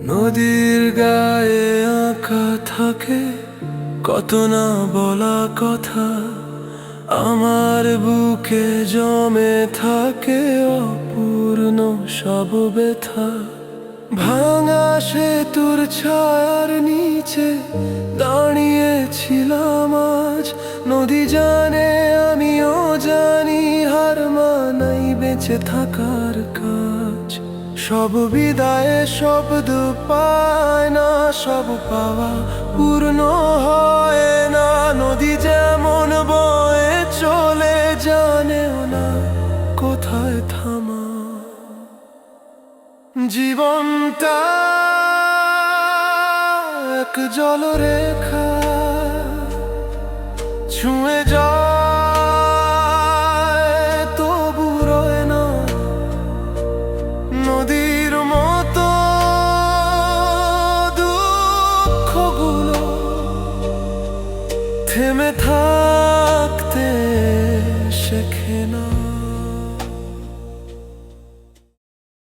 নদীর গায়ে আঁকা থাকে কত না বলা কথা, আমার বুকে জমে থাকে অপূর্ণ সব ব্যথা। ভাঙা সেতুর ছায়ার নিচে দাঁড়িয়েছিলাম আজ, নদী জানে আমিও জানি হার মানাই বেঁচে থাকার কাজ। সব বিদায়ে শব্দ পায় না, সব পাওয়া পূর্ণ হয় না। নদী যেমন বয়ে চলে জানেও না কোথায় থামা। জীবনটা এক জলরেখা, ছুঁয়ে